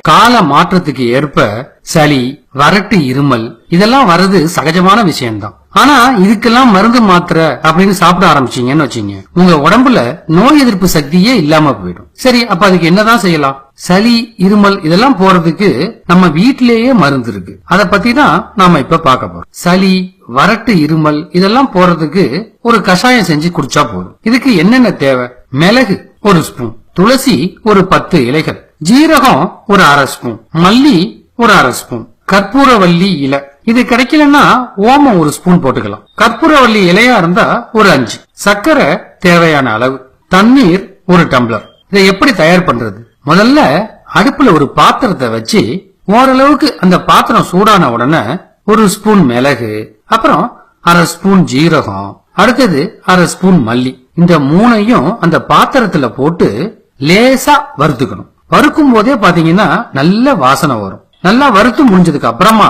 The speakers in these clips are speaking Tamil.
கால மாற்றத்துக்கு ஏற்ப சளி, வறட்டு, இருமல் இதெல்லாம் வர்றது சகஜமான விஷயம்தான். ஆனா இதுக்கெல்லாம் மருந்து மாத்திரை அப்படின்னு சாப்பிட ஆரம்பிச்சீங்கன்னு வச்சீங்க, உங்க உடம்புல நோய் எதிர்ப்பு சக்தியே இல்லாம போயிடும். சரி, அப்ப அதுக்கு என்னதான் செய்யலாம்? சளி, இருமல் இதெல்லாம் போறதுக்கு நம்ம வீட்டிலேயே மருந்து இருக்கு. அத பத்தி தான் நாம இப்ப பார்க்க போறோம். சளி, வறட்டு, இருமல் இதெல்லாம் போறதுக்கு ஒரு கஷாயம் செஞ்சு குடிச்சா போதும். இதுக்கு என்னென்ன தேவை? மிளகு 1 ஸ்பூன், துளசி ஒரு 10 இலைகள், ஜீரகம் ஒரு 1/2 ஸ்பூன், மல்லி ஒரு 1/2 ஸ்பூன், கற்பூரவள்ளி இலை. இது கிடைக்கலன்னா ஓமம் 1 ஸ்பூன் போட்டுக்கலாம். கற்பூரவள்ளி இலையா இருந்தா ஒரு 5, சர்க்கரை தேவையான அளவு, தண்ணீர் 1 டம்ளர். இதை எப்படி தயார் பண்றது? முதல்ல அடுப்புல ஒரு பாத்திரத்தை வச்சு ஓரளவுக்கு அந்த பாத்திரம் சூடான உடனே 1 ஸ்பூன் மிளகு, அப்புறம் 1/2 ஸ்பூன் ஜீரகம், அடுத்தது 1/2 ஸ்பூன் மல்லி, இந்த 3ஐயும் அந்த பாத்திரத்துல போட்டு லேசா வறுத்துக்கணும். வறுக்கும் போதே பாத்தீங்கன்னா நல்ல வாசனை வரும். நல்லா வறுத்து முடிஞ்சதுக்கு அப்புறமா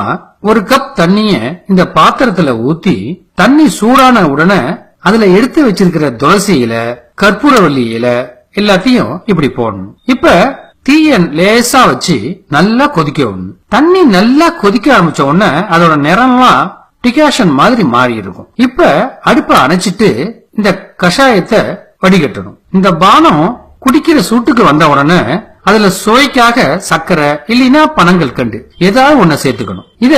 1 கப் தண்ணிய இந்த பாத்திரத்துல ஊத்தி, தண்ணி சூடான உடனே அதுல எடுத்து வச்சிருக்கிற துளசி இலை, கற்பூரவள்ளி இலை எல்லாத்தையும் இப்படி போடணும். இப்ப தீய லேசா வச்சு நல்லா கொதிக்க விடணும். தண்ணி நல்லா கொதிக்க ஆரம்பிச்ச உடனே அதோட நிறம்லாம் டிகாஷன் மாதிரி மாறி இருக்கும். இப்ப அடுப்பை அணைச்சிட்டு இந்த கஷாயத்தை வடிகட்டணும். இந்த பானம் குடிக்கிற சூட்டுக்கு வந்த உடனே அதுல சுவைக்காக சர்க்கரை இல்லைன்னா பனங்கள் கண்டு ஏதாவது ஒண்ணு சேர்த்துக்கணும். இத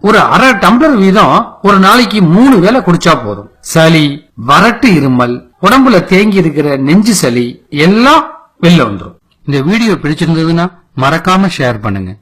ஒரு 1/2 டம்ளர் வீதம் ஒரு நாளைக்கு 3 வேளை குடிச்சா போதும். சளி, வறட்டு, இருமல், உடம்புல தேங்கி இருக்கிற நெஞ்சு சளி எல்லாம் வெளில வந்துடும். இந்த வீடியோ பிடிச்சிருந்ததுன்னா மறக்காம ஷேர் பண்ணுங்க.